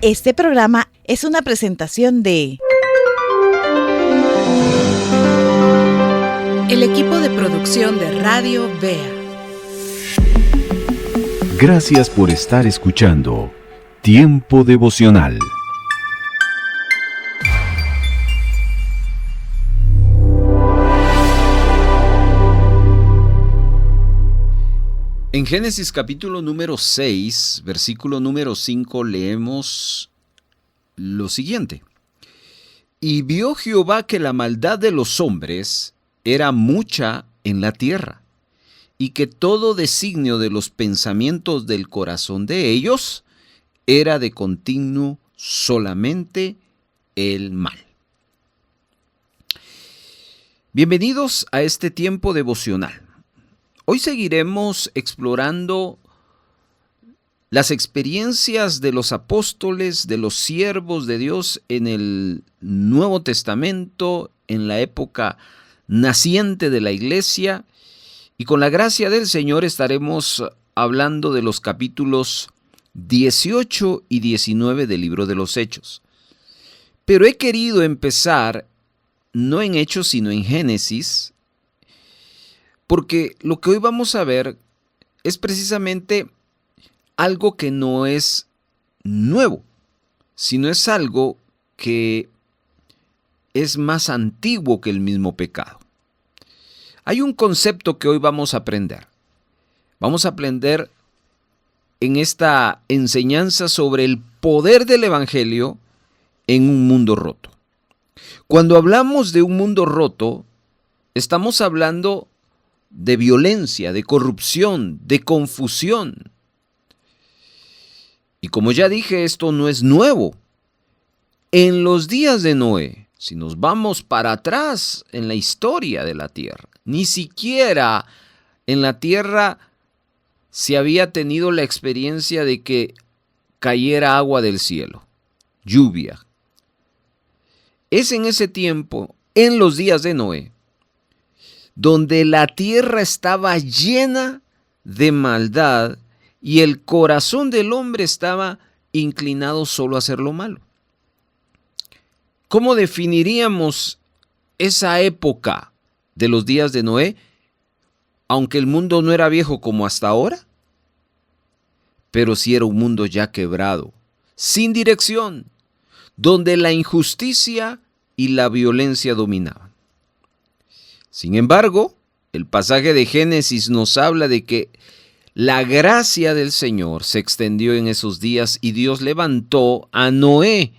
Este programa es una presentación de el equipo de producción de Radio Bea. Gracias por estar escuchando Tiempo Devocional. En Génesis capítulo número 6, versículo número 5, leemos lo siguiente. Y vio Jehová que la maldad de los hombres era mucha en la tierra, y que todo designio de los pensamientos del corazón de ellos era de continuo solamente el mal. Bienvenidos a este tiempo devocional. Hoy seguiremos explorando las experiencias de los apóstoles, de los siervos de Dios en el Nuevo Testamento, en la época naciente de la iglesia, y con la gracia del Señor estaremos hablando de los capítulos 18 y 19 del libro de los Hechos. Pero he querido empezar no en Hechos, sino en Génesis, porque lo que hoy vamos a ver es precisamente algo que no es nuevo, sino es algo que es más antiguo que el mismo pecado. Hay un concepto que hoy vamos a aprender. Vamos a aprender en esta enseñanza sobre el poder del Evangelio en un mundo roto. Cuando hablamos de un mundo roto, estamos hablando de violencia, de corrupción, de confusión. Y como ya dije, esto no es nuevo. En los días de Noé, si nos vamos para atrás en la historia de la tierra, ni siquiera en la tierra se había tenido la experiencia de que cayera agua del cielo, lluvia. Es en ese tiempo, en los días de Noé, donde la tierra estaba llena de maldad y el corazón del hombre estaba inclinado solo a hacer lo malo. ¿Cómo definiríamos esa época de los días de Noé, aunque el mundo no era viejo como hasta ahora? Pero sí era un mundo ya quebrado, sin dirección, donde la injusticia y la violencia dominaban. Sin embargo, el pasaje de Génesis nos habla de que la gracia del Señor se extendió en esos días y Dios levantó a Noé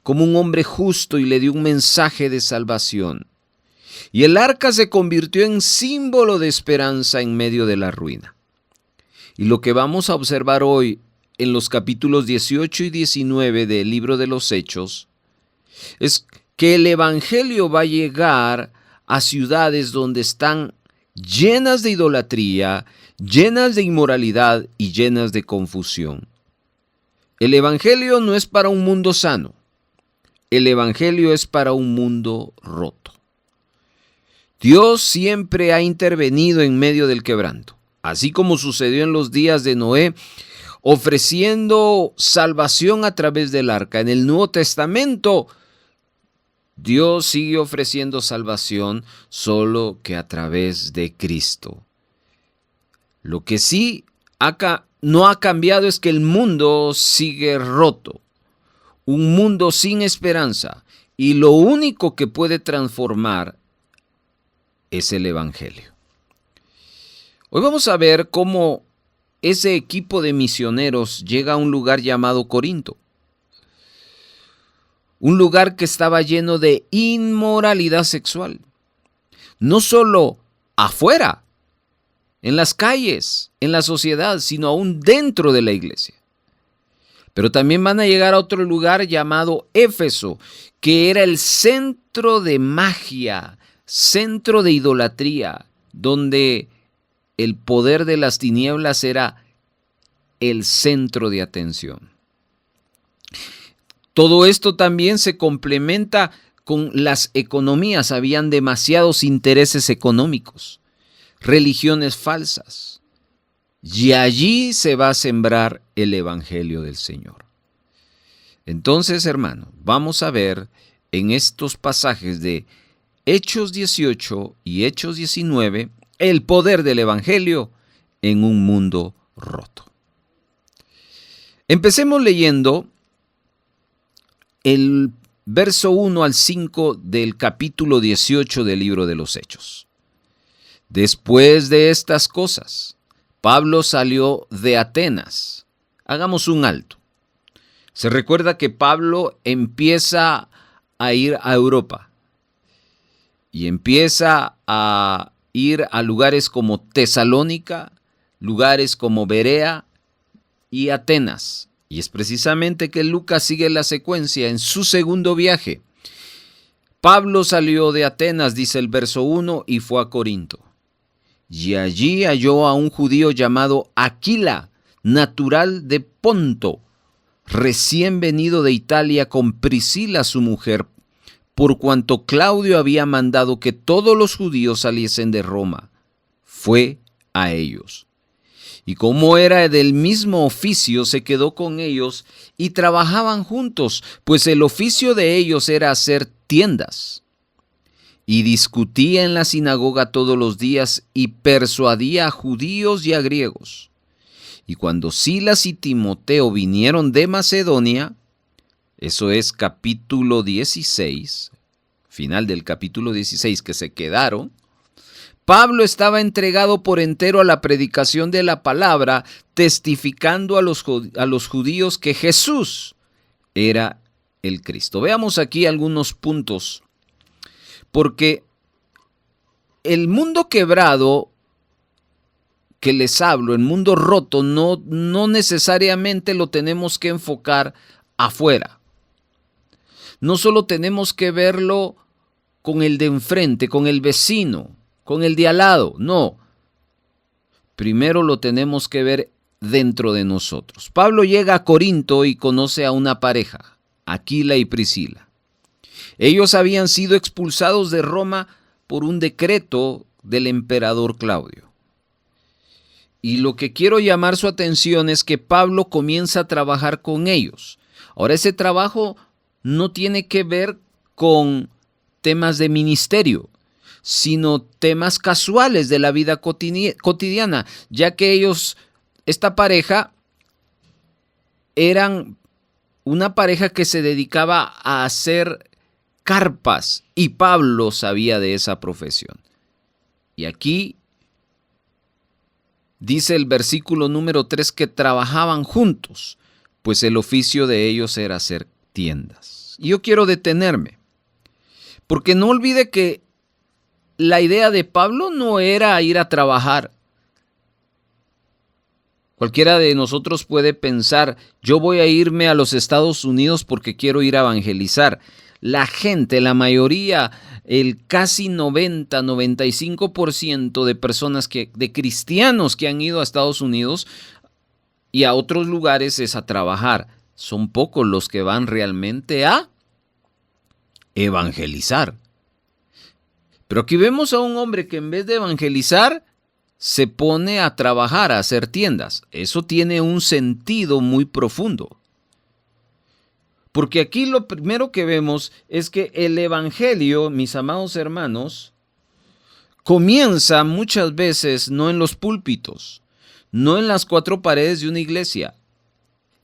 como un hombre justo y le dio un mensaje de salvación. Y el arca se convirtió en símbolo de esperanza en medio de la ruina. Y lo que vamos a observar hoy en los capítulos 18 y 19 del libro de los Hechos es que el Evangelio va a llegar a ciudades donde están llenas de idolatría, llenas de inmoralidad y llenas de confusión. El Evangelio no es para un mundo sano. El Evangelio es para un mundo roto. Dios siempre ha intervenido en medio del quebranto, así como sucedió en los días de Noé, ofreciendo salvación a través del arca. En el Nuevo Testamento, Dios sigue ofreciendo salvación, solo que a través de Cristo. Lo que sí no ha cambiado es que el mundo sigue roto, un mundo sin esperanza, y lo único que puede transformar es el Evangelio. Hoy vamos a ver cómo ese equipo de misioneros llega a un lugar llamado Corinto. Un lugar que estaba lleno de inmoralidad sexual. No solo afuera, en las calles, en la sociedad, sino aún dentro de la iglesia. Pero también van a llegar a otro lugar llamado Éfeso, que era el centro de magia, centro de idolatría, donde el poder de las tinieblas era el centro de atención. Todo esto también se complementa con las economías. Habían demasiados intereses económicos, religiones falsas. Y allí se va a sembrar el Evangelio del Señor. Entonces, hermano, vamos a ver en estos pasajes de Hechos 18 y Hechos 19 el poder del Evangelio en un mundo roto. Empecemos leyendo el verso 1 al 5 del capítulo 18 del libro de los Hechos. Después de estas cosas, Pablo salió de Atenas. Hagamos un alto. Se recuerda que Pablo empieza a ir a Europa y empieza a ir a lugares como Tesalónica, lugares como Berea y Atenas. Y es precisamente que Lucas sigue la secuencia en su segundo viaje. Pablo salió de Atenas, dice el verso 1, y fue a Corinto. Y allí halló a un judío llamado Aquila, natural de Ponto, recién venido de Italia con Priscila su mujer, por cuanto Claudio había mandado que todos los judíos saliesen de Roma. Fue a ellos. Y como era del mismo oficio, se quedó con ellos y trabajaban juntos, pues el oficio de ellos era hacer tiendas. Y discutía en la sinagoga todos los días y persuadía a judíos y a griegos. Y cuando Silas y Timoteo vinieron de Macedonia, eso es capítulo 16, final del capítulo 16, que se quedaron, Pablo estaba entregado por entero a la predicación de la palabra, testificando a los judíos que Jesús era el Cristo. Veamos aquí algunos puntos, porque el mundo quebrado que les hablo, el mundo roto, no necesariamente lo tenemos que enfocar afuera. No solo tenemos que verlo con el de enfrente, con el vecino, con el de al lado, no. Primero lo tenemos que ver dentro de nosotros. Pablo llega a Corinto y conoce a una pareja, Aquila y Priscila. Ellos habían sido expulsados de Roma por un decreto del emperador Claudio. Y lo que quiero llamar su atención es que Pablo comienza a trabajar con ellos. Ahora, ese trabajo no tiene que ver con temas de ministerio, sino temas casuales de la vida cotidiana, ya que ellos, esta pareja, eran una pareja que se dedicaba a hacer carpas y Pablo sabía de esa profesión. Y aquí dice el versículo número 3 que trabajaban juntos, pues el oficio de ellos era hacer tiendas. Y yo quiero detenerme, porque no olvide que la idea de Pablo no era ir a trabajar. Cualquiera de nosotros puede pensar, yo voy a irme a los Estados Unidos porque quiero ir a evangelizar. La gente, la mayoría, el casi 95% de personas de cristianos que han ido a Estados Unidos y a otros lugares es a trabajar. Son pocos los que van realmente a evangelizar. Pero aquí vemos a un hombre que en vez de evangelizar, se pone a trabajar, a hacer tiendas. Eso tiene un sentido muy profundo. Porque aquí lo primero que vemos es que el evangelio, mis amados hermanos, comienza muchas veces no en los púlpitos, no en las cuatro paredes de una iglesia.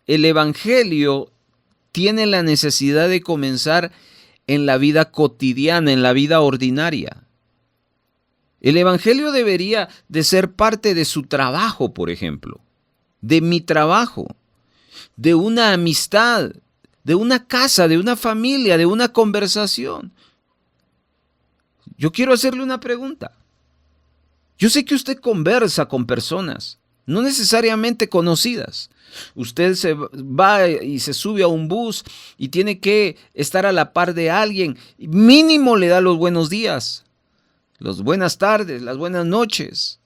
El evangelio tiene la necesidad de comenzar en la vida cotidiana, en la vida ordinaria. El evangelio debería de ser parte de su trabajo, por ejemplo, de mi trabajo, de una amistad, de una casa, de una familia, de una conversación. Yo quiero hacerle una pregunta. Yo sé que usted conversa con personas, no necesariamente conocidas. Usted se va y se sube a un bus y tiene que estar a la par de alguien. Mínimo le da los buenos días, las buenas tardes, las buenas noches.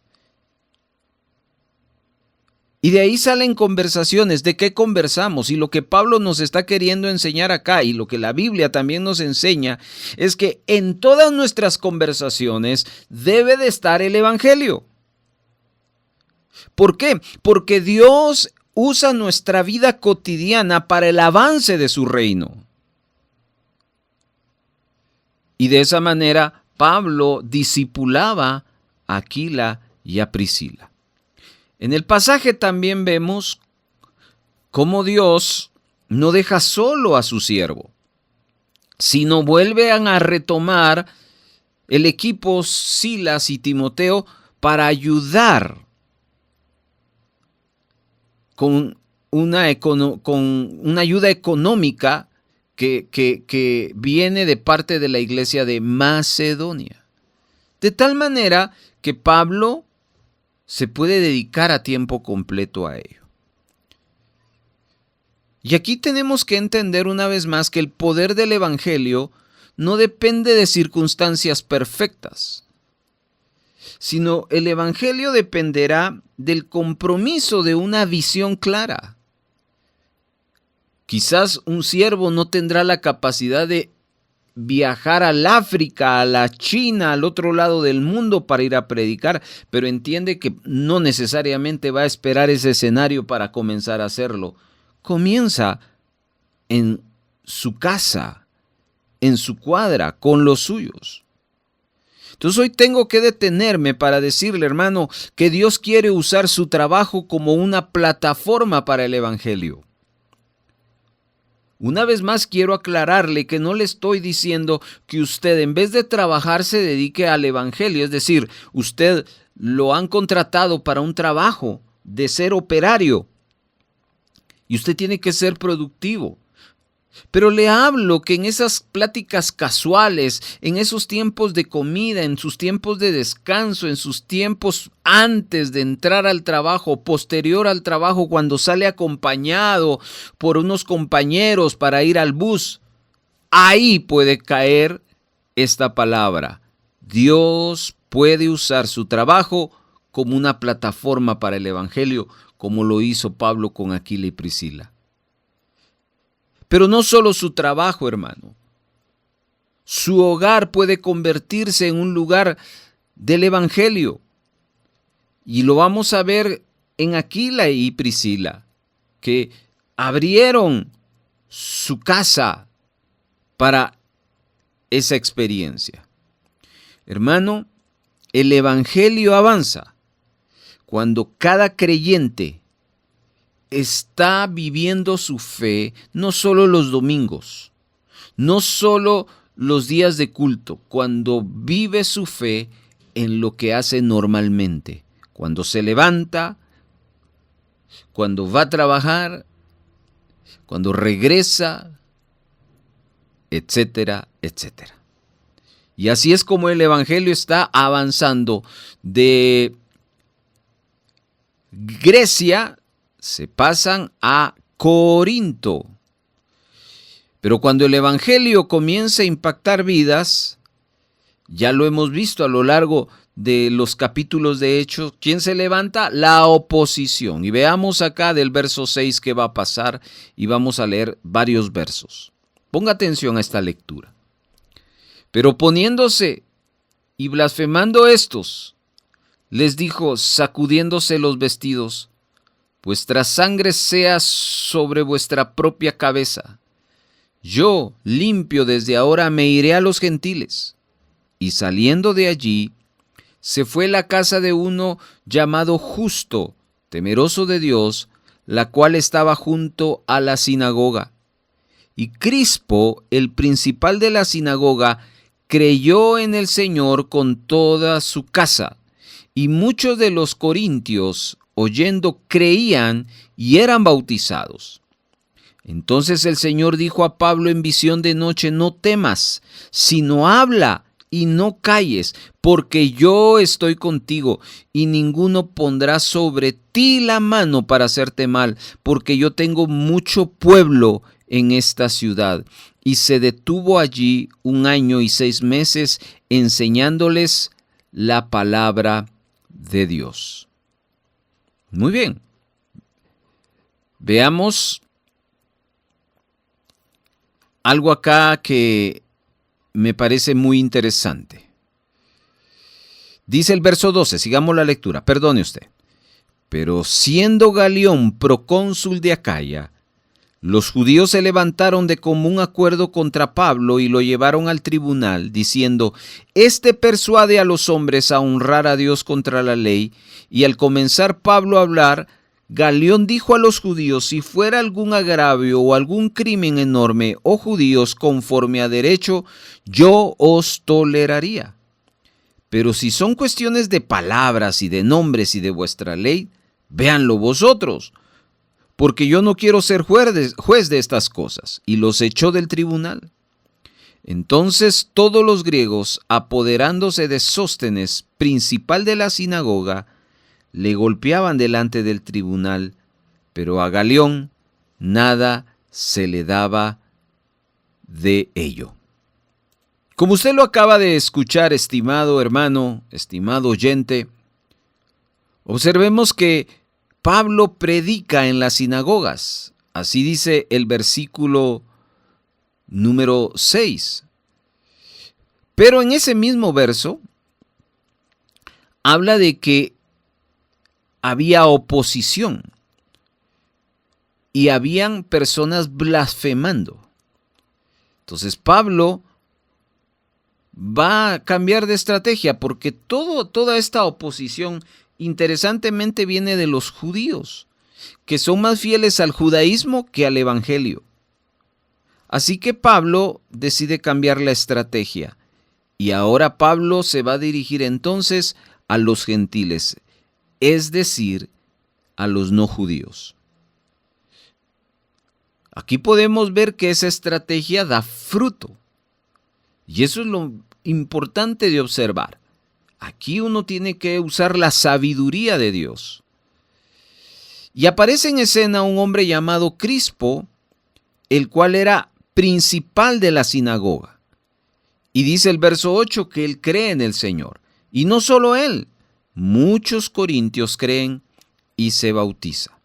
Y de ahí salen conversaciones. ¿De qué conversamos? Y lo que Pablo nos está queriendo enseñar acá y lo que la Biblia también nos enseña es que en todas nuestras conversaciones debe de estar el evangelio. ¿Por qué? Porque Dios usa nuestra vida cotidiana para el avance de su reino. Y de esa manera Pablo discipulaba a Aquila y a Priscila. En el pasaje también vemos cómo Dios no deja solo a su siervo, sino vuelven a retomar el equipo Silas y Timoteo para ayudar con una ayuda económica que viene de parte de la iglesia de Macedonia. De tal manera que Pablo se puede dedicar a tiempo completo a ello. Y aquí tenemos que entender una vez más que el poder del Evangelio no depende de circunstancias perfectas, sino el Evangelio dependerá del compromiso de una visión clara. Quizás un siervo no tendrá la capacidad de viajar al África, a la China, al otro lado del mundo para ir a predicar, pero entiende que no necesariamente va a esperar ese escenario para comenzar a hacerlo. Comienza en su casa, en su cuadra, con los suyos. Entonces hoy tengo que detenerme para decirle, hermano, que Dios quiere usar su trabajo como una plataforma para el Evangelio. Una vez más quiero aclararle que no le estoy diciendo que usted en vez de trabajar se dedique al Evangelio, es decir, usted lo han contratado para un trabajo de ser operario y usted tiene que ser productivo. Pero le hablo que en esas pláticas casuales, en esos tiempos de comida, en sus tiempos de descanso, en sus tiempos antes de entrar al trabajo, posterior al trabajo, cuando sale acompañado por unos compañeros para ir al bus, ahí puede caer esta palabra. Dios puede usar su trabajo como una plataforma para el Evangelio, como lo hizo Pablo con Aquila y Priscila. Pero no solo su trabajo, hermano. Su hogar puede convertirse en un lugar del Evangelio. Y lo vamos a ver en Aquila y Priscila, que abrieron su casa para esa experiencia. Hermano, el Evangelio avanza cuando cada creyente está viviendo su fe no solo los domingos, no solo los días de culto, cuando vive su fe en lo que hace normalmente, cuando se levanta, cuando va a trabajar, cuando regresa, etcétera, etcétera. Y así es como el Evangelio está avanzando de Grecia. Se pasan a Corinto. Pero cuando el Evangelio comienza a impactar vidas, ya lo hemos visto a lo largo de los capítulos de Hechos, ¿quién se levanta? La oposición. Y veamos acá del verso 6 qué va a pasar y vamos a leer varios versos. Ponga atención a esta lectura. Pero poniéndose y blasfemando estos, les dijo, sacudiéndose los vestidos, vuestra sangre sea sobre vuestra propia cabeza. Yo, limpio desde ahora, me iré a los gentiles. Y saliendo de allí, se fue a la casa de uno llamado Justo, temeroso de Dios, la cual estaba junto a la sinagoga. Y Crispo, el principal de la sinagoga, creyó en el Señor con toda su casa. Y muchos de los corintios, oyendo, creían y eran bautizados. Entonces el Señor dijo a Pablo en visión de noche, no temas, sino habla y no calles, porque yo estoy contigo, y ninguno pondrá sobre ti la mano para hacerte mal, porque yo tengo mucho pueblo en esta ciudad. Y se detuvo allí 1 año y 6 meses, enseñándoles la palabra de Dios. Muy bien. Veamos algo acá que me parece muy interesante. Dice el verso 12, sigamos la lectura, perdone usted. Pero siendo Galión procónsul de Acaya, los judíos se levantaron de común acuerdo contra Pablo y lo llevaron al tribunal, diciendo: «Este persuade a los hombres a honrar a Dios contra la ley». Y al comenzar Pablo a hablar, Galión dijo a los judíos: «Si fuera algún agravio o algún crimen enorme, oh judíos, conforme a derecho, yo os toleraría. Pero si son cuestiones de palabras y de nombres y de vuestra ley, véanlo vosotros, porque yo no quiero ser juez de estas cosas». Y los echó del tribunal. Entonces todos los griegos, apoderándose de Sóstenes, principal de la sinagoga, le golpeaban delante del tribunal, pero a Galión nada se le daba de ello. Como usted lo acaba de escuchar, estimado hermano, estimado oyente, observemos que Pablo predica en las sinagogas. Así dice el versículo número 6. Pero en ese mismo verso habla de que había oposición y habían personas blasfemando. Entonces Pablo va a cambiar de estrategia porque toda esta oposición interesantemente viene de los judíos, que son más fieles al judaísmo que al evangelio. Así que Pablo decide cambiar la estrategia y ahora Pablo se va a dirigir entonces a los gentiles, es decir, a los no judíos. Aquí podemos ver que esa estrategia da fruto. Y eso es lo importante de observar. Aquí uno tiene que usar la sabiduría de Dios. Y aparece en escena un hombre llamado Crispo, el cual era principal de la sinagoga. Y dice el verso 8 que él cree en el Señor. Y no solo él, muchos corintios creen y se bautiza.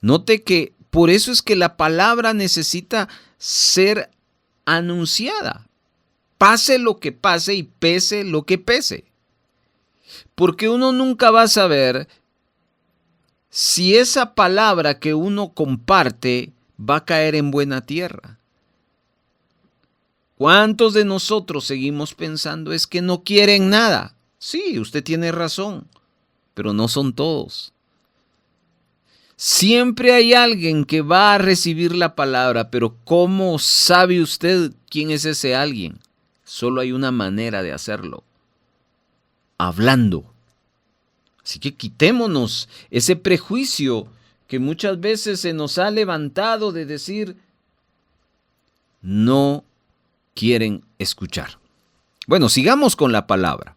Note que por eso es que la palabra necesita ser anunciada. Pase lo que pase y pese lo que pese. Porque uno nunca va a saber si esa palabra que uno comparte va a caer en buena tierra. ¿Cuántos de nosotros seguimos pensando es que no quieren nada? Sí, usted tiene razón, pero no son todos. Siempre hay alguien que va a recibir la palabra, pero ¿cómo sabe usted quién es ese alguien? Solo hay una manera de hacerlo: hablando. Así que quitémonos ese prejuicio que muchas veces se nos ha levantado de decir, no quieren escuchar. Bueno, sigamos con la palabra.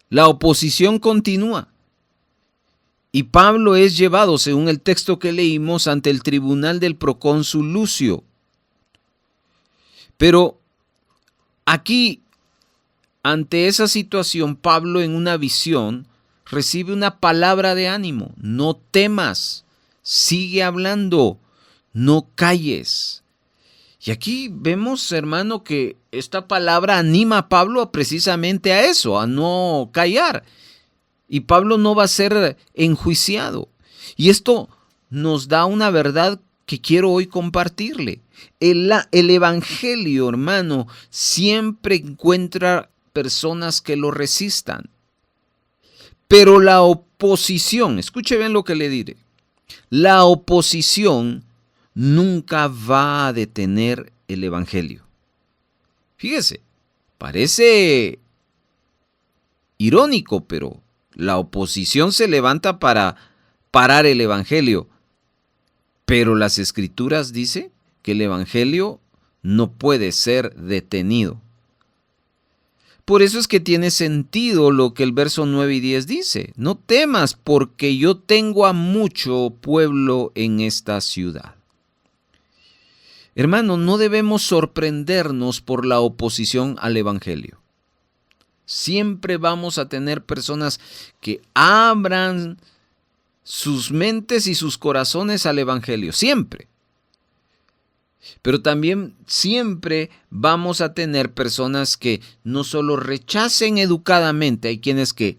La oposición continúa. Y Pablo es llevado, según el texto que leímos, ante el tribunal del procónsul Lucio. Pero aquí, ante esa situación, Pablo en una visión recibe una palabra de ánimo. No temas, sigue hablando, no calles. Y aquí vemos, hermano, que esta palabra anima a Pablo precisamente a eso, a no callar. Y Pablo no va a ser enjuiciado. Y esto nos da una verdad que quiero hoy compartirle. El evangelio, hermano, siempre encuentra personas que lo resistan. Pero la oposición, escuche bien lo que le diré, la oposición nunca va a detener el evangelio. Fíjese, parece irónico, pero la oposición se levanta para parar el evangelio. Pero las escrituras dicen que el evangelio no puede ser detenido. Por eso es que tiene sentido lo que el verso 9 y 10 dice. No temas, porque yo tengo a mucho pueblo en esta ciudad. Hermano, no debemos sorprendernos por la oposición al evangelio. Siempre vamos a tener personas que abran sus mentes y sus corazones al evangelio, siempre. Pero también siempre vamos a tener personas que no solo rechacen educadamente, hay quienes que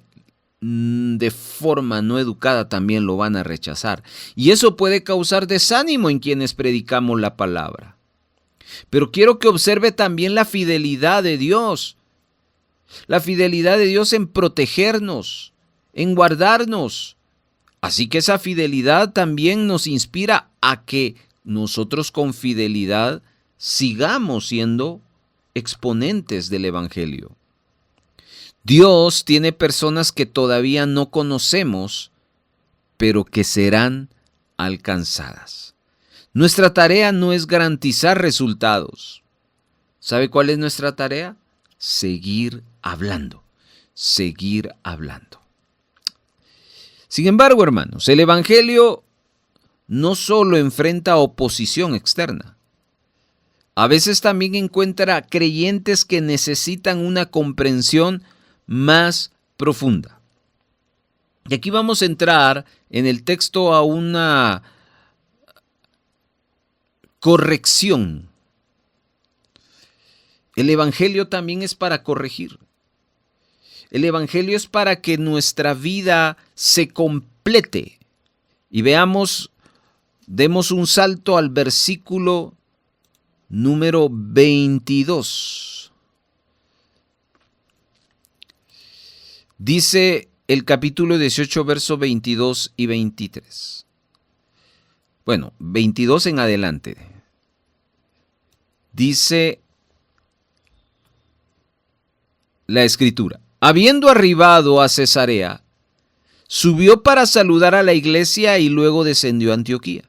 de forma no educada también lo van a rechazar. Y eso puede causar desánimo en quienes predicamos la palabra. Pero quiero que observe también la fidelidad de Dios. La fidelidad de Dios en protegernos, en guardarnos. Así que esa fidelidad también nos inspira a que nosotros con fidelidad sigamos siendo exponentes del Evangelio. Dios tiene personas que todavía no conocemos, pero que serán alcanzadas. Nuestra tarea no es garantizar resultados. ¿Sabe cuál es nuestra tarea? Seguir hablando, seguir hablando. Sin embargo, hermanos, el Evangelio no solo enfrenta oposición externa. A veces también encuentra creyentes que necesitan una comprensión más profunda. Y aquí vamos a entrar en el texto a una corrección. El Evangelio también es para corregir. El Evangelio es para que nuestra vida se complete. Y veamos, demos un salto al versículo número 22. Dice el capítulo 18, verso 22 y 23. Bueno, 22 en adelante. Dice la Escritura: habiendo arribado a Cesarea, subió para saludar a la iglesia y luego descendió a Antioquía.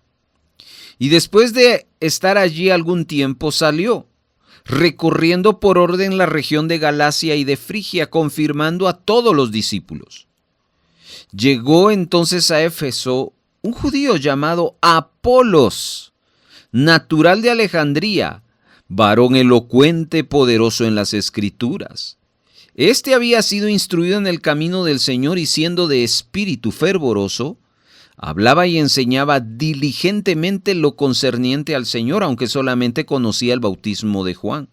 Y después de estar allí algún tiempo salió, recorriendo por orden la región de Galacia y de Frigia, confirmando a todos los discípulos. Llegó entonces a Éfeso un judío llamado Apolos, natural de Alejandría, varón elocuente, poderoso en las Escrituras. Este había sido instruido en el camino del Señor y siendo de espíritu fervoroso, hablaba y enseñaba diligentemente lo concerniente al Señor, aunque solamente conocía el bautismo de Juan.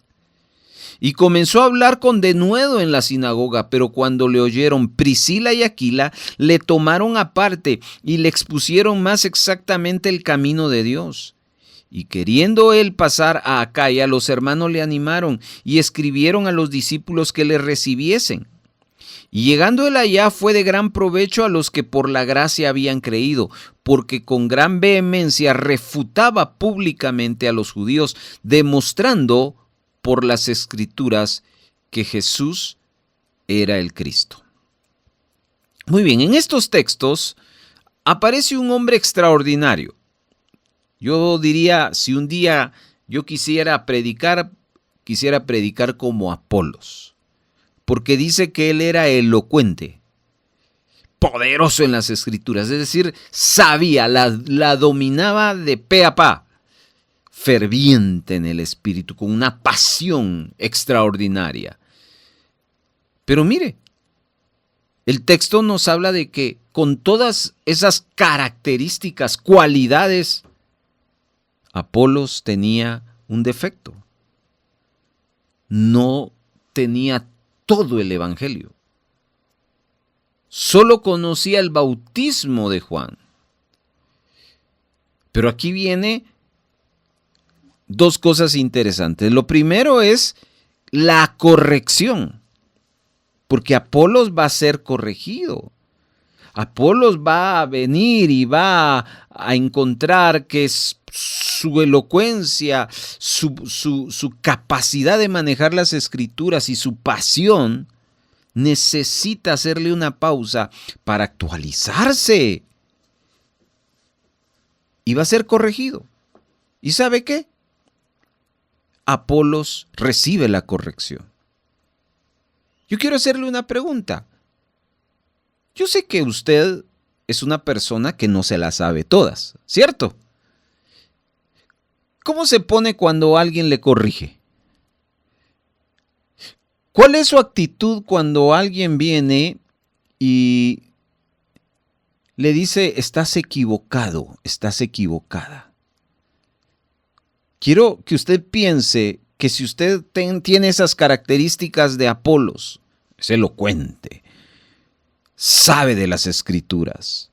Y comenzó a hablar con denuedo en la sinagoga, pero cuando le oyeron Priscila y Aquila, le tomaron aparte y le expusieron más exactamente el camino de Dios. Y queriendo él pasar a Acaya, los hermanos le animaron y escribieron a los discípulos que le recibiesen. Y llegando él allá fue de gran provecho a los que por la gracia habían creído, porque con gran vehemencia refutaba públicamente a los judíos, demostrando por las Escrituras que Jesús era el Cristo. Muy bien, en estos textos aparece un hombre extraordinario. Yo diría, si un día yo quisiera predicar como Apolos, porque dice que él era elocuente, poderoso en las Escrituras, es decir, sabía, la dominaba de pe a pa, ferviente en el espíritu, con una pasión extraordinaria. Pero mire, el texto nos habla de que con todas esas características, cualidades, Apolos tenía un defecto. No tenía todo el Evangelio. Solo conocía el bautismo de Juan. Pero aquí viene dos cosas interesantes. Lo primero es la corrección, porque Apolos va a ser corregido. Apolos va a venir y va a encontrar que su elocuencia, su capacidad de manejar las Escrituras y su pasión necesita hacerle una pausa para actualizarse. Y va a ser corregido. ¿Y sabe qué? Apolos recibe la corrección. Yo quiero hacerle una pregunta. Yo sé que usted es una persona que no se las sabe todas, ¿cierto? ¿Cómo se pone cuando alguien le corrige? ¿Cuál es su actitud cuando alguien viene y le dice, estás equivocado, estás equivocada? Quiero que usted piense que si usted tiene esas características de Apolos, es elocuente, sabe de las Escrituras,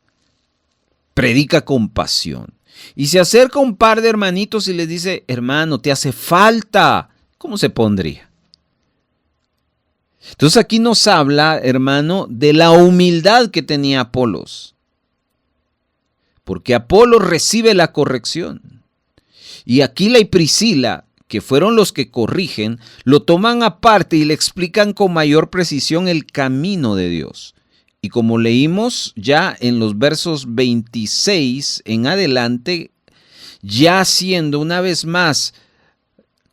predica con pasión y se acerca un par de hermanitos y les dice, hermano, te hace falta, ¿cómo se pondría? Entonces aquí nos habla, hermano, de la humildad que tenía Apolos. Porque Apolos recibe la corrección. Y Aquila y Priscila, que fueron los que corrigen, lo toman aparte y le explican con mayor precisión el camino de Dios. Y como leímos ya en los versos 26 en adelante, ya siendo una vez más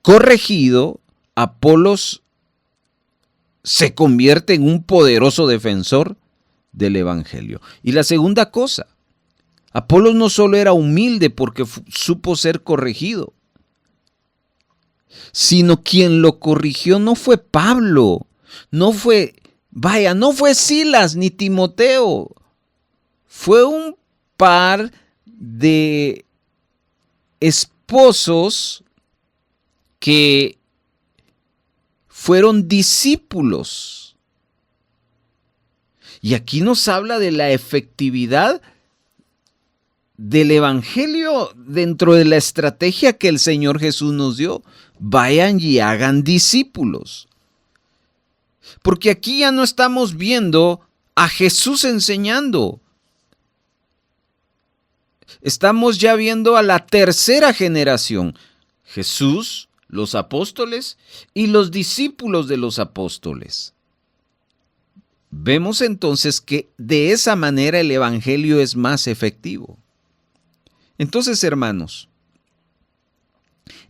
corregido, Apolos se convierte en un poderoso defensor del Evangelio. Y la segunda cosa, Apolos no solo era humilde porque supo ser corregido, sino quien lo corrigió no fue Pablo, no fue Silas ni Timoteo, fue un par de esposos que fueron discípulos. Y aquí nos habla de la efectividad del Evangelio dentro de la estrategia que el Señor Jesús nos dio. Vayan y hagan discípulos. Porque aquí ya no estamos viendo a Jesús enseñando. Estamos ya viendo a la tercera generación. Jesús, los apóstoles y los discípulos de los apóstoles. Vemos entonces que de esa manera el Evangelio es más efectivo. Entonces, hermanos,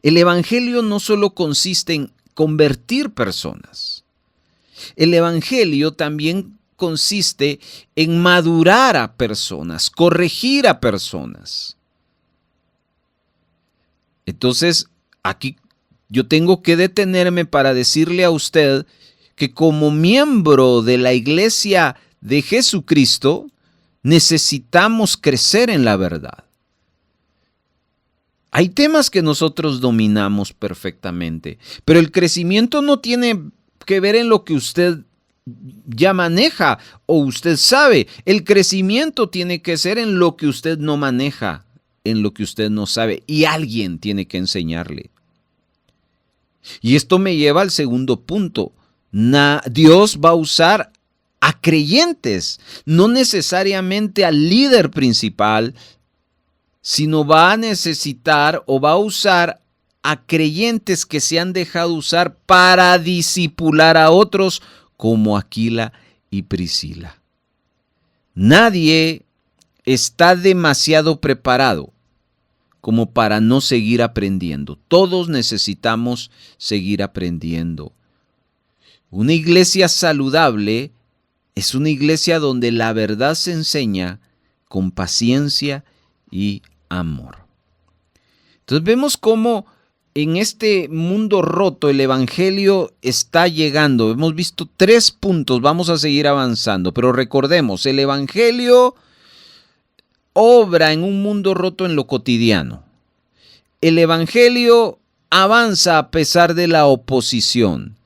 el Evangelio no solo consiste en convertir personas. El Evangelio también consiste en madurar a personas, corregir a personas. Entonces, aquí yo tengo que detenerme para decirle a usted que como miembro de la Iglesia de Jesucristo, necesitamos crecer en la verdad. Hay temas que nosotros dominamos perfectamente, pero el crecimiento no tiene que ver en lo que usted ya maneja o usted sabe. El crecimiento tiene que ser en lo que usted no maneja, en lo que usted no sabe, y alguien tiene que enseñarle. Y esto me lleva al segundo punto. Dios va a usar a creyentes, no necesariamente al líder principal, sino va a necesitar o va a usar a creyentes que se han dejado usar para discipular a otros como Aquila y Priscila. Nadie está demasiado preparado como para no seguir aprendiendo. Todos necesitamos seguir aprendiendo. Una iglesia saludable es una iglesia donde la verdad se enseña con paciencia y amor. Entonces vemos cómo en este mundo roto el Evangelio está llegando. Hemos visto 3 puntos, vamos a seguir avanzando, pero recordemos, el Evangelio obra en un mundo roto en lo cotidiano. El Evangelio avanza a pesar de la oposición.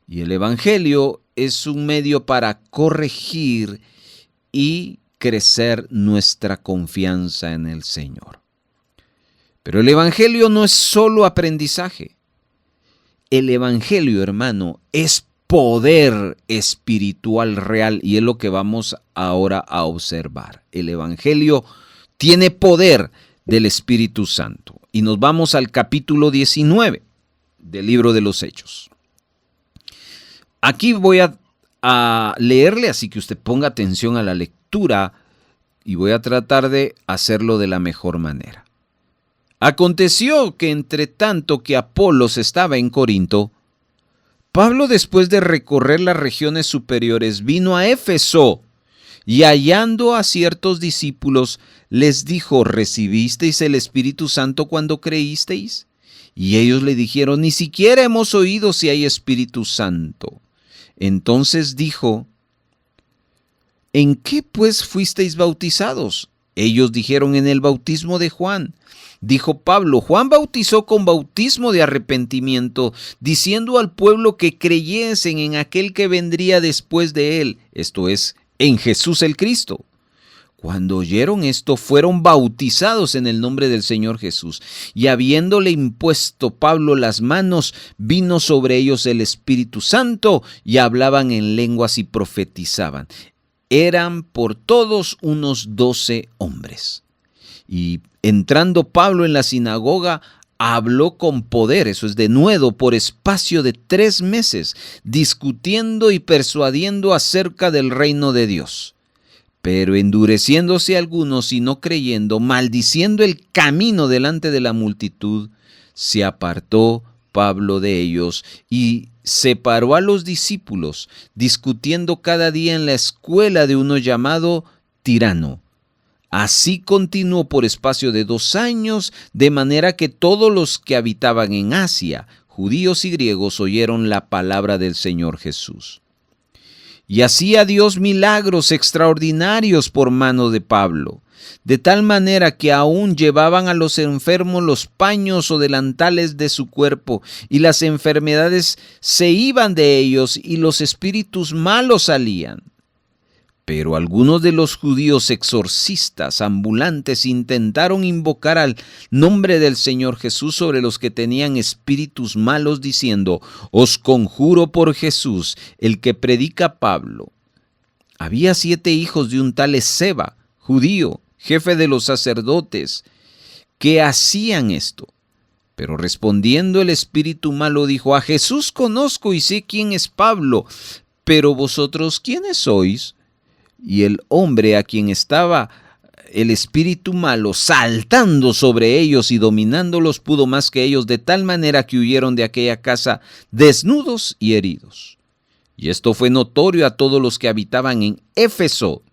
Y el Evangelio es un medio para corregir y crecer nuestra confianza en el Señor. Pero el Evangelio no es solo aprendizaje. El Evangelio, hermano, es poder espiritual real y es lo que vamos ahora a observar. El Evangelio tiene poder del Espíritu Santo. Y nos vamos al capítulo 19 del libro de los Hechos. Aquí voy a leerle, así que usted ponga atención a la lectura y voy a tratar de hacerlo de la mejor manera. Aconteció que entre tanto que Apolos estaba en Corinto, Pablo, después de recorrer las regiones superiores, vino a Éfeso y hallando a ciertos discípulos, les dijo: ¿recibisteis el Espíritu Santo cuando creísteis? Y ellos le dijeron: ni siquiera hemos oído si hay Espíritu Santo. Entonces dijo: ¿en qué pues fuisteis bautizados? Ellos dijeron: en el bautismo de Juan. Dijo Pablo: Juan bautizó con bautismo de arrepentimiento, diciendo al pueblo que creyesen en aquel que vendría después de él, esto es, en Jesús el Cristo. Cuando oyeron esto, fueron bautizados en el nombre del Señor Jesús. Y habiéndole impuesto Pablo las manos, vino sobre ellos el Espíritu Santo y hablaban en lenguas y profetizaban. Eran por todos unos 12 hombres. Y entrando Pablo en la sinagoga, habló con poder, eso es denuedo, por espacio de 3 meses, discutiendo y persuadiendo acerca del reino de Dios. Pero endureciéndose algunos y no creyendo, maldiciendo el camino delante de la multitud, se apartó Pablo de ellos y separó a los discípulos, discutiendo cada día en la escuela de uno llamado Tirano. Así continuó por espacio de 2 años, de manera que todos los que habitaban en Asia, judíos y griegos, oyeron la palabra del Señor Jesús. Y hacía Dios milagros extraordinarios por mano de Pablo, de tal manera que aún llevaban a los enfermos los paños o delantales de su cuerpo, y las enfermedades se iban de ellos y los espíritus malos salían. Pero algunos de los judíos exorcistas ambulantes intentaron invocar al nombre del Señor Jesús sobre los que tenían espíritus malos, diciendo: «Os conjuro por Jesús, el que predica Pablo». Había 7 hijos de un tal Esceva, judío, jefe de los sacerdotes, que hacían esto. Pero respondiendo el espíritu malo dijo: «A Jesús conozco y sé quién es Pablo, pero vosotros, ¿quiénes sois?». Y el hombre a quien estaba el espíritu malo saltando sobre ellos y dominándolos pudo más que ellos, de tal manera que huyeron de aquella casa desnudos y heridos. Y esto fue notorio a todos los que habitaban en Éfeso,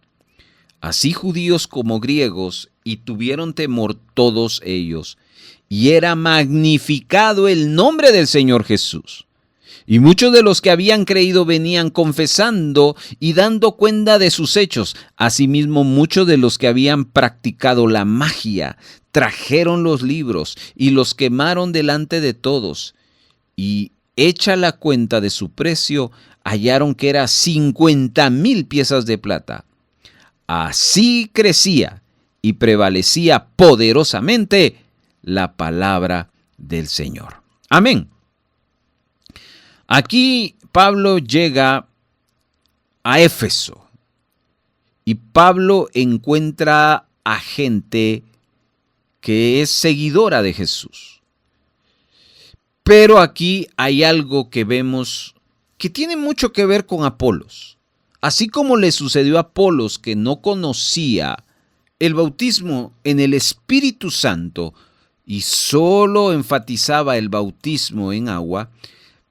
así judíos como griegos, y tuvieron temor todos ellos. Y era magnificado el nombre del Señor Jesús. Y muchos de los que habían creído venían confesando y dando cuenta de sus hechos. Asimismo, muchos de los que habían practicado la magia trajeron los libros y los quemaron delante de todos. Y hecha la cuenta de su precio, hallaron que era 50,000 piezas de plata. Así crecía y prevalecía poderosamente la palabra del Señor. Amén. Aquí Pablo llega a Éfeso y Pablo encuentra a gente que es seguidora de Jesús. Pero aquí hay algo que vemos que tiene mucho que ver con Apolos. Así como le sucedió a Apolos, que no conocía el bautismo en el Espíritu Santo y solo enfatizaba el bautismo en agua,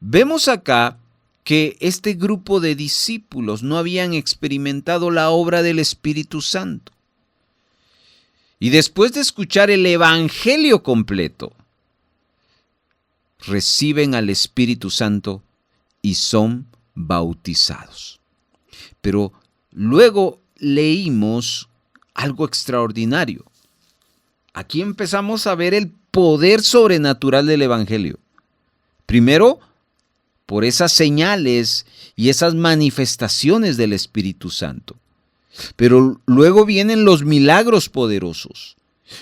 vemos acá que este grupo de discípulos no habían experimentado la obra del Espíritu Santo. Y después de escuchar el Evangelio completo, reciben al Espíritu Santo y son bautizados. Pero luego leímos algo extraordinario. Aquí empezamos a ver el poder sobrenatural del Evangelio. Primero, por esas señales y esas manifestaciones del Espíritu Santo. Pero luego vienen los milagros poderosos.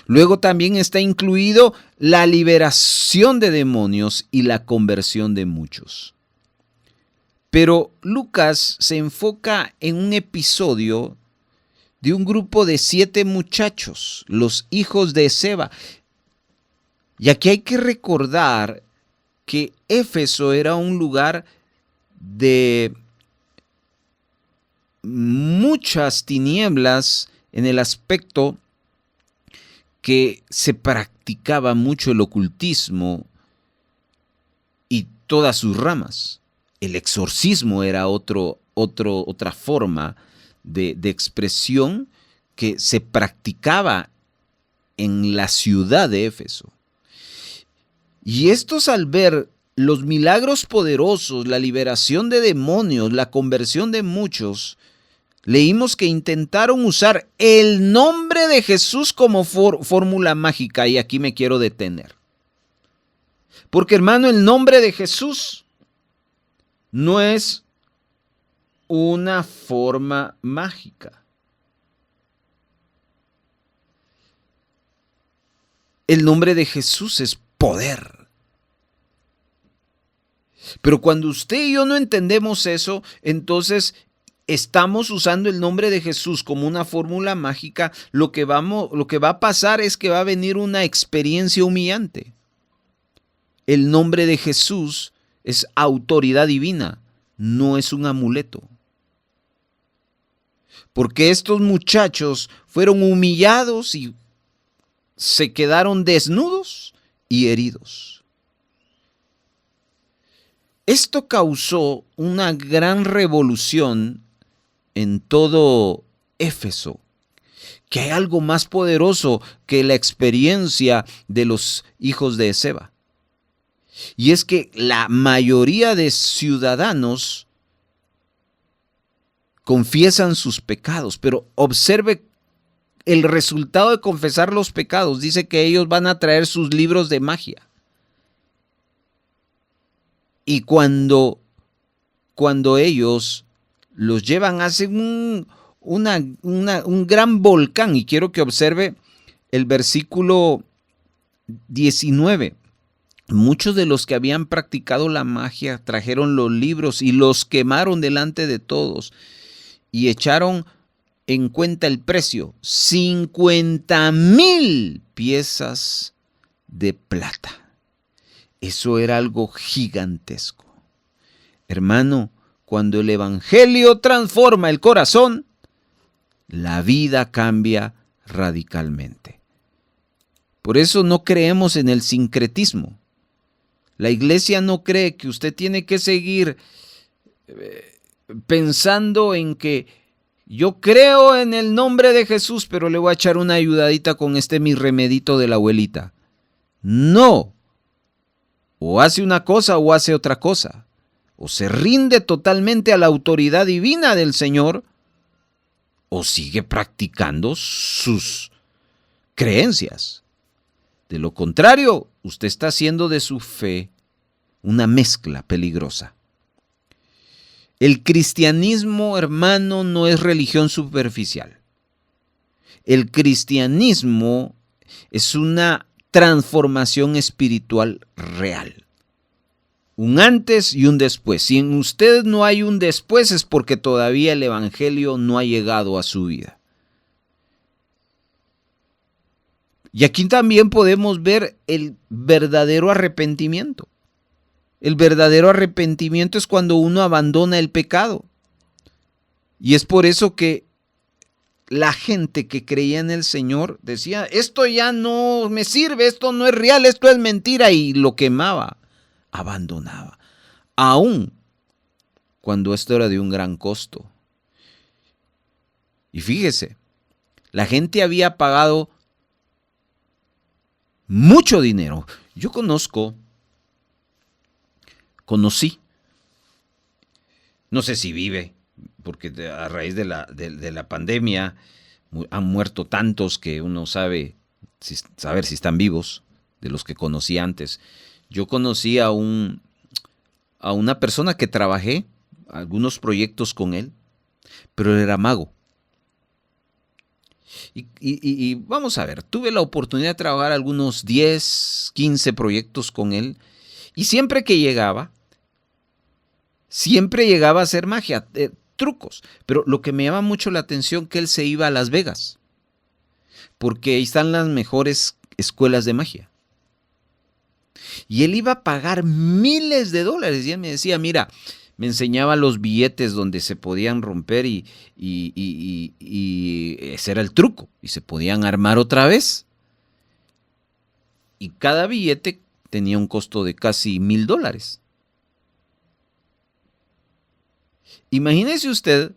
Luego también está incluido la liberación de demonios y la conversión de muchos. Pero Lucas se enfoca en un episodio de un grupo de 7 muchachos, los hijos de Esceva. Y aquí hay que recordar que Éfeso era un lugar de muchas tinieblas en el aspecto que se practicaba mucho el ocultismo y todas sus ramas. El exorcismo era otra forma de expresión que se practicaba en la ciudad de Éfeso. Y estos, al ver los milagros poderosos, la liberación de demonios, la conversión de muchos, leímos que intentaron usar el nombre de Jesús como fórmula mágica, y aquí me quiero detener. Porque, hermano, el nombre de Jesús no es una forma mágica. El nombre de Jesús es poder. Pero cuando usted y yo no entendemos eso, entonces estamos usando el nombre de Jesús como una fórmula mágica. Lo que va a pasar es que va a venir una experiencia humillante. El nombre de Jesús es autoridad divina, no es un amuleto. Porque estos muchachos fueron humillados y se quedaron desnudos y heridos. Esto causó una gran revolución en todo Éfeso, que hay algo más poderoso que la experiencia de los hijos de Esceva. Y es que la mayoría de ciudadanos confiesan sus pecados, pero observe el resultado de confesar los pecados. Dice que ellos van a traer sus libros de magia. Y cuando ellos los llevan, hacen un gran volcán. Y quiero que observe el versículo 19. Muchos de los que habían practicado la magia trajeron los libros y los quemaron delante de todos y echaron en cuenta el precio, 50,000 piezas de plata. Eso era algo gigantesco. Hermano, cuando el evangelio transforma el corazón, la vida cambia radicalmente. Por eso no creemos en el sincretismo. La iglesia no cree que usted tiene que seguir pensando en que yo creo en el nombre de Jesús, pero le voy a echar una ayudadita con mi remedito de la abuelita. No. O hace una cosa o hace otra cosa. O se rinde totalmente a la autoridad divina del Señor, o sigue practicando sus creencias. De lo contrario, usted está haciendo de su fe una mezcla peligrosa. El cristianismo, hermano, no es religión superficial. El cristianismo es una transformación espiritual real. Un antes y un después. Si en usted no hay un después, es porque todavía el evangelio no ha llegado a su vida. Y aquí también podemos ver el verdadero arrepentimiento. El verdadero arrepentimiento es cuando uno abandona el pecado. Y es por eso que la gente que creía en el Señor decía, esto ya no me sirve, esto no es real, esto es mentira, y lo quemaba, abandonaba. Aún cuando esto era de un gran costo. Y fíjese, la gente había pagado mucho dinero. Yo conocí, no sé si vive, porque a raíz de la pandemia han muerto tantos que uno saber si están vivos, de los que conocí antes. Yo conocí a una persona que trabajé algunos proyectos con él, pero él era mago. Y vamos a ver, tuve la oportunidad de trabajar algunos 10, 15 proyectos con él, y siempre que llegaba a hacer magia, trucos. Pero lo que me llama mucho la atención es que él se iba a Las Vegas, porque ahí están las mejores escuelas de magia. Y él iba a pagar miles de dólares, y él me decía, mira, me enseñaba los billetes donde se podían romper y ese era el truco, y se podían armar otra vez. Y cada billete tenía un costo de casi $1,000. Imagínese usted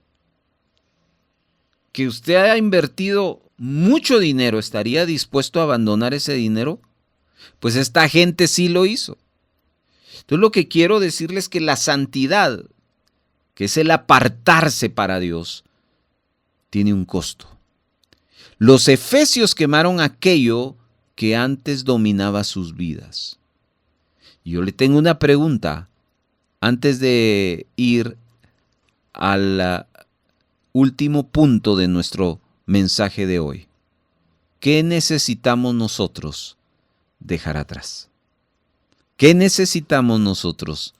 que usted ha invertido mucho dinero, ¿estaría dispuesto a abandonar ese dinero? Pues esta gente sí lo hizo. Entonces lo que quiero decirles es que la santidad, que es el apartarse para Dios, tiene un costo. Los efesios quemaron aquello que antes dominaba sus vidas. Yo le tengo una pregunta antes de ir al último punto de nuestro mensaje de hoy. ¿Qué necesitamos nosotros dejar atrás? ¿Qué necesitamos nosotros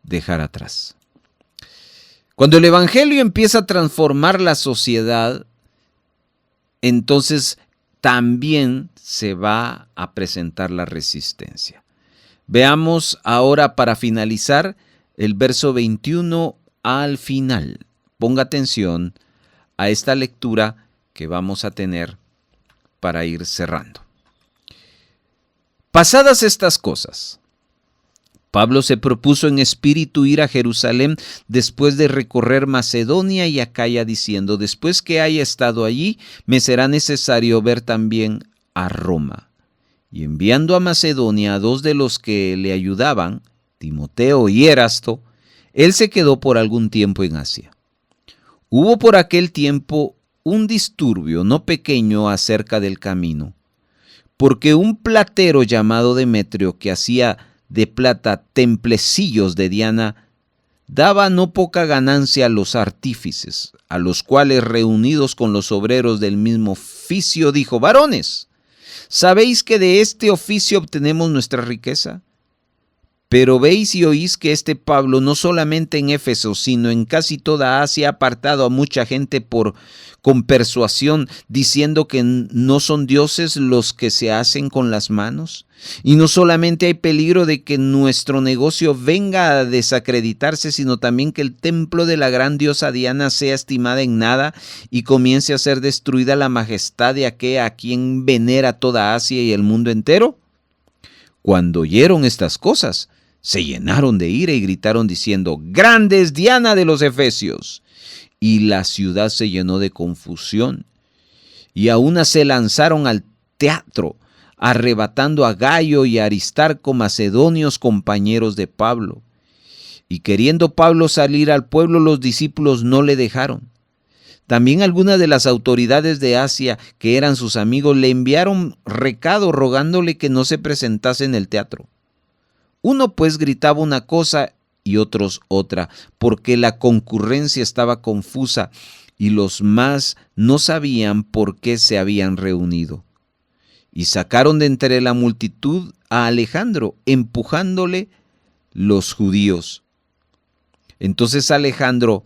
dejar atrás? Cuando el Evangelio empieza a transformar la sociedad, entonces también se va a presentar la resistencia. Veamos ahora, para finalizar, el verso 21 al final. Ponga atención a esta lectura que vamos a tener para ir cerrando. Pasadas estas cosas, Pablo se propuso en espíritu ir a Jerusalén después de recorrer Macedonia y Acaya, diciendo: después que haya estado allí, me será necesario ver también a Roma. Y enviando a Macedonia a dos de los que le ayudaban, Timoteo y Erasto, él se quedó por algún tiempo en Asia. Hubo por aquel tiempo un disturbio no pequeño acerca del camino, porque un platero llamado Demetrio, que hacía de plata templecillos de Diana, daba no poca ganancia a los artífices, a los cuales, reunidos con los obreros del mismo oficio, dijo: varones, ¿sabéis que de este oficio obtenemos nuestra riqueza? Pero veis y oís que este Pablo, no solamente en Éfeso, sino en casi toda Asia, ha apartado a mucha gente con persuasión, diciendo que no son dioses los que se hacen con las manos. Y no solamente hay peligro de que nuestro negocio venga a desacreditarse, sino también que el templo de la gran diosa Diana sea estimada en nada y comience a ser destruida la majestad de aquella a quien venera toda Asia y el mundo entero. Cuando oyeron estas cosas, se llenaron de ira y gritaron diciendo: ¡grande es Diana de los Efesios! Y la ciudad se llenó de confusión. Y a una se lanzaron al teatro, arrebatando a Gayo y a Aristarco, macedonios compañeros de Pablo. Y queriendo Pablo salir al pueblo, los discípulos no le dejaron. También algunas de las autoridades de Asia, que eran sus amigos, le enviaron recado rogándole que no se presentase en el teatro. Uno pues gritaba una cosa y otros otra, porque la concurrencia estaba confusa y los más no sabían por qué se habían reunido. Y sacaron de entre la multitud a Alejandro, empujándole los judíos. Entonces Alejandro,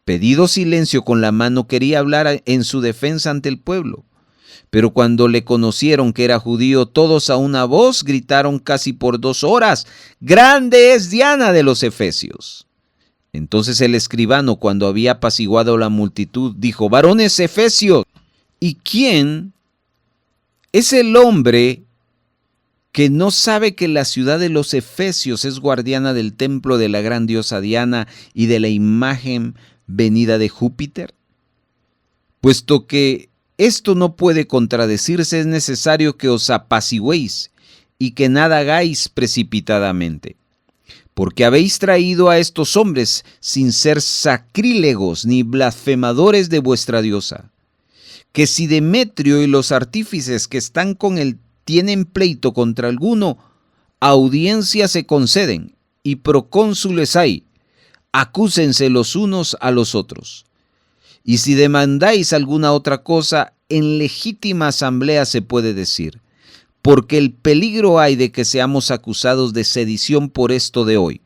pedido silencio con la mano, quería hablar en su defensa ante el pueblo. Pero cuando le conocieron que era judío, todos a una voz gritaron casi por 2 horas: ¡grande es Diana de los Efesios! Entonces el escribano, cuando había apaciguado la multitud, dijo: varones efesios, ¿y quién es el hombre que no sabe que la ciudad de los Efesios es guardiana del templo de la gran diosa Diana y de la imagen venida de Júpiter? Puesto que esto no puede contradecirse, es necesario que os apaciguéis y que nada hagáis precipitadamente. Porque habéis traído a estos hombres sin ser sacrílegos ni blasfemadores de vuestra diosa. Que si Demetrio y los artífices que están con él tienen pleito contra alguno, audiencia se conceden y procónsules hay, acúsense los unos a los otros. Y si demandáis alguna otra cosa, en legítima asamblea se puede decir, porque el peligro hay de que seamos acusados de sedición por esto de hoy,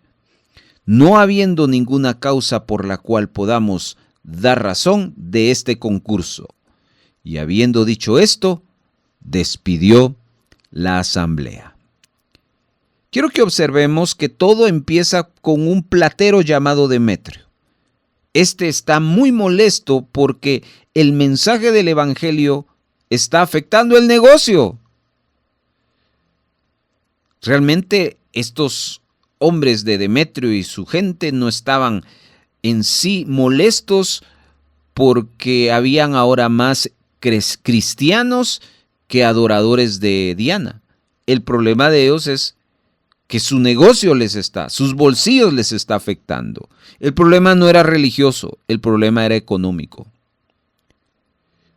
no habiendo ninguna causa por la cual podamos dar razón de este concurso. Y habiendo dicho esto, despidió la asamblea. Quiero que observemos que todo empieza con un platero llamado Demetrio. Este está muy molesto porque el mensaje del Evangelio está afectando el negocio. Realmente estos hombres de Demetrio y su gente no estaban en sí molestos porque habían ahora más cristianos que adoradores de Diana. El problema de ellos es que su negocio sus bolsillos les está afectando. El problema no era religioso, el problema era económico.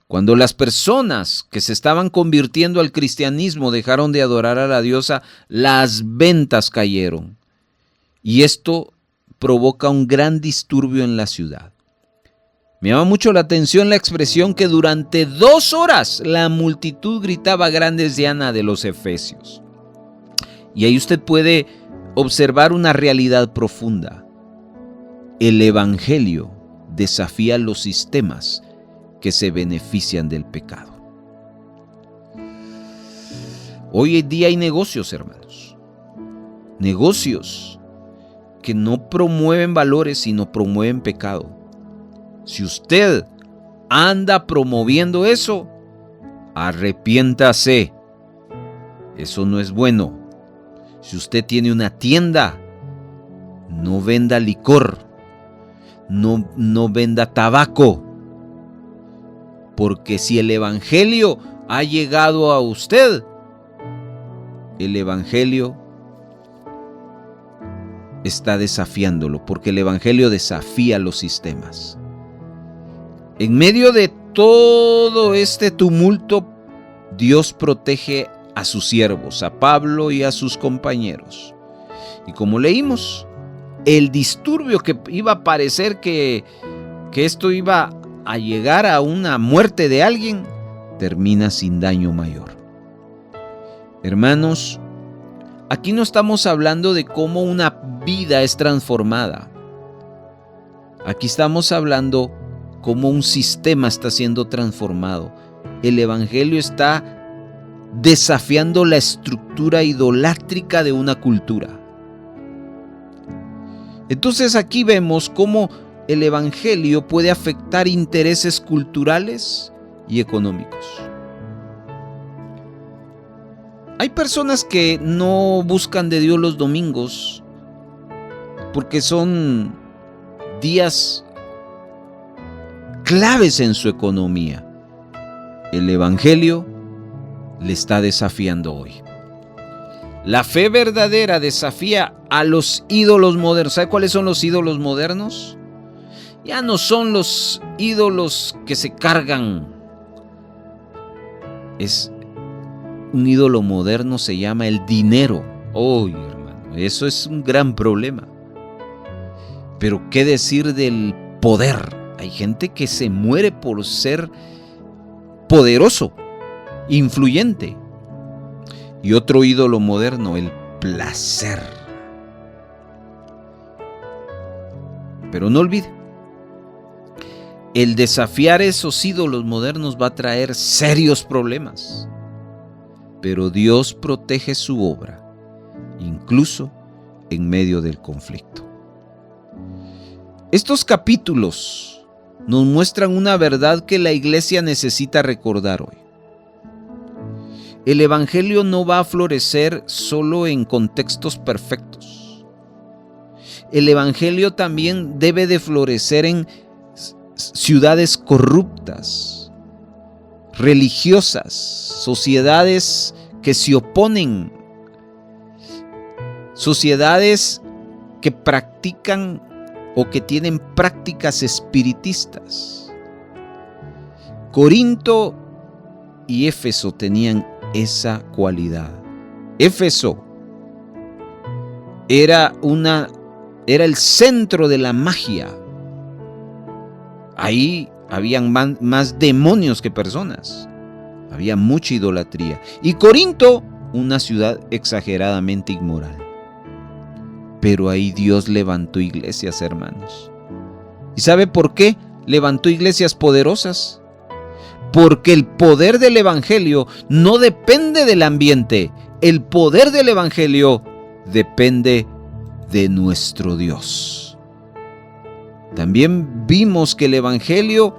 Cuando las personas que se estaban convirtiendo al cristianismo dejaron de adorar a la diosa, las ventas cayeron. Y esto provoca un gran disturbio en la ciudad. Me llama mucho la atención la expresión que durante 2 horas la multitud gritaba grandes diana de los efesios. Y ahí usted puede observar una realidad profunda. El evangelio desafía los sistemas que se benefician del pecado. Hoy en día hay negocios, hermanos. Negocios que no promueven valores, sino promueven pecado. Si usted anda promoviendo eso, arrepiéntase. Eso no es bueno. Si usted tiene una tienda, no venda licor, no venda tabaco. Porque si el evangelio ha llegado a usted, el evangelio está desafiándolo, porque el evangelio desafía los sistemas. En medio de todo este tumulto, Dios protege a sus siervos, a Pablo y a sus compañeros. Y como leímos, el disturbio que iba a parecer que esto iba a llegar a una muerte de alguien, termina sin daño mayor. Hermanos, aquí no estamos hablando de cómo una vida es transformada. Aquí estamos hablando cómo un sistema está siendo transformado. El evangelio está desafiando la estructura idolátrica de una cultura. Entonces aquí vemos cómo el evangelio puede afectar intereses culturales y económicos. Hay personas que no buscan de Dios los domingos porque son días claves en su economía. El evangelio le está desafiando hoy. La fe verdadera desafía a los ídolos modernos. ¿Sabe cuáles son los ídolos modernos? Ya no son los ídolos que se cargan. Un ídolo moderno se llama el dinero. Hermano, eso es un gran problema. Pero ¿qué decir del poder? Hay gente que se muere por ser poderoso, influyente. Y otro ídolo moderno, el placer. Pero no olvide, el desafiar esos ídolos modernos va a traer serios problemas. Pero Dios protege su obra, incluso en medio del conflicto. Estos capítulos nos muestran una verdad que la iglesia necesita recordar hoy. El evangelio no va a florecer solo en contextos perfectos. El evangelio también debe de florecer en ciudades corruptas, religiosas, sociedades que se oponen, sociedades que practican o que tienen prácticas espiritistas. Corinto y Éfeso tenían esa cualidad. Éfeso era el centro de la magia. Ahí habían más demonios que personas. Había mucha idolatría. Y Corinto, una ciudad exageradamente inmoral. Pero ahí Dios levantó iglesias, hermanos. ¿Y sabe por qué levantó iglesias poderosas? Porque el poder del evangelio no depende del ambiente. El poder del evangelio depende de nuestro Dios. También vimos que el evangelio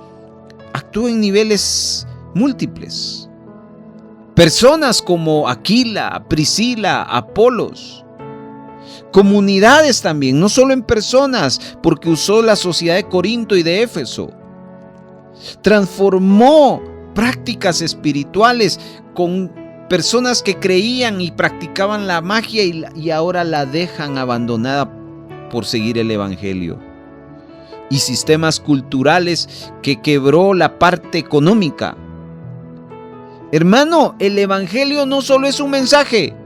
actúa en niveles múltiples. Personas como Aquila, Priscila, Apolos. Comunidades también, no solo en personas, porque usó la sociedad de Corinto y de Éfeso. Transformó prácticas espirituales con personas que creían y practicaban la magia y ahora la dejan abandonada por seguir el evangelio. Y sistemas culturales que quebró la parte económica. Hermano, el evangelio no solo es un mensaje.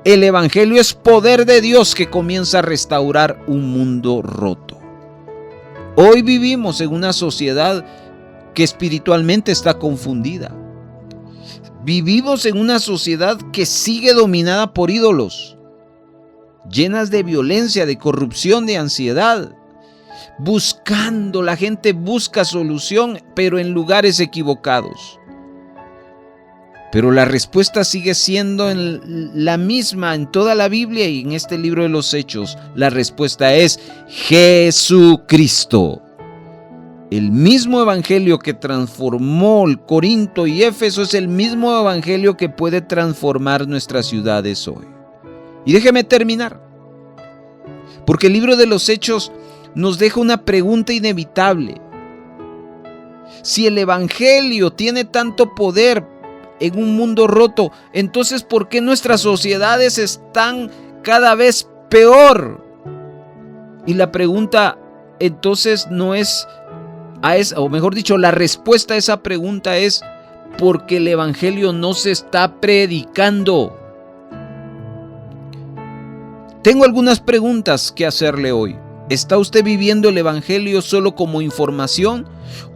El Evangelio es poder de Dios que comienza a restaurar un mundo roto. Hoy vivimos en una sociedad que espiritualmente está confundida. Vivimos en una sociedad que sigue dominada por ídolos, llenas de violencia, de corrupción, de ansiedad. La gente busca solución, pero en lugares equivocados. Pero la respuesta sigue siendo la misma en toda la Biblia y en este libro de los Hechos. La respuesta es Jesucristo. El mismo evangelio que transformó Corinto y Éfeso es el mismo evangelio que puede transformar nuestras ciudades hoy. Y déjeme terminar, porque el libro de los Hechos nos deja una pregunta inevitable. Si el evangelio tiene tanto poder en un mundo roto, entonces ¿por qué nuestras sociedades están cada vez peor? Y la pregunta entonces no es o mejor dicho, la respuesta a esa pregunta es porque el evangelio no se está predicando. Tengo algunas preguntas que hacerle hoy. ¿Está usted viviendo el evangelio solo como información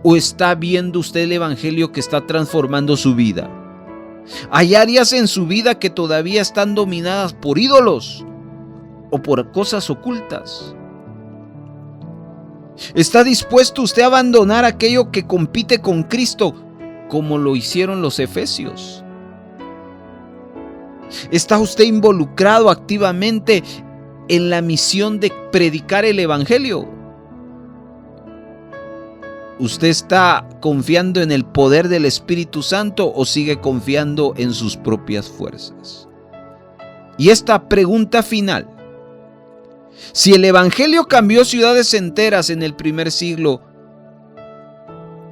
o está viendo usted el evangelio que está transformando su vida? ¿Hay áreas en su vida que todavía están dominadas por ídolos o por cosas ocultas? ¿Está dispuesto usted a abandonar aquello que compite con Cristo como lo hicieron los efesios? ¿Está usted involucrado activamente en la misión de predicar el evangelio? ¿Usted está confiando en el poder del Espíritu Santo o sigue confiando en sus propias fuerzas? Y esta pregunta final: si el evangelio cambió ciudades enteras en el primer siglo,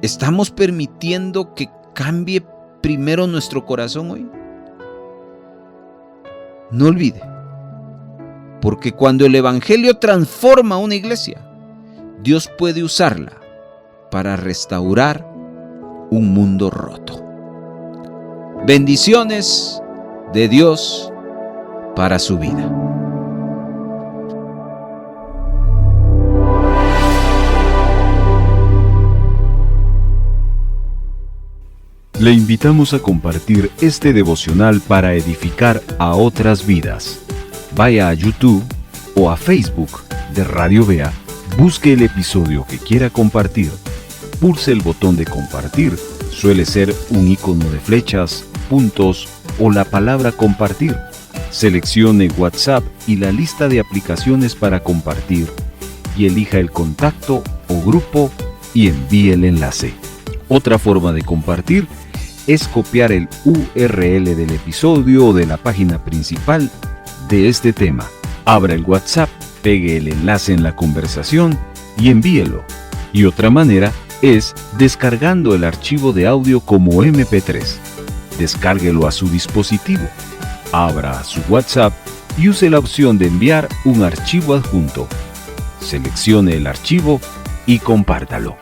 ¿estamos permitiendo que cambie primero nuestro corazón hoy? No olvide, porque cuando el evangelio transforma una iglesia, Dios puede usarla para restaurar un mundo roto. Bendiciones de Dios para su vida. Le invitamos a compartir este devocional para edificar a otras vidas. Vaya a YouTube o a Facebook de Radio Vea, busque el episodio que quiera compartir, pulse el botón de compartir, suele ser un icono de flechas, puntos o la palabra compartir. Seleccione WhatsApp y la lista de aplicaciones para compartir y elija el contacto o grupo y envíe el enlace. Otra forma de compartir es copiar el URL del episodio o de la página principal de este tema. Abra el WhatsApp, pegue el enlace en la conversación y envíelo. Y otra manera es descargando el archivo de audio como MP3. Descárguelo a su dispositivo. Abra su WhatsApp y use la opción de enviar un archivo adjunto. Seleccione el archivo y compártalo.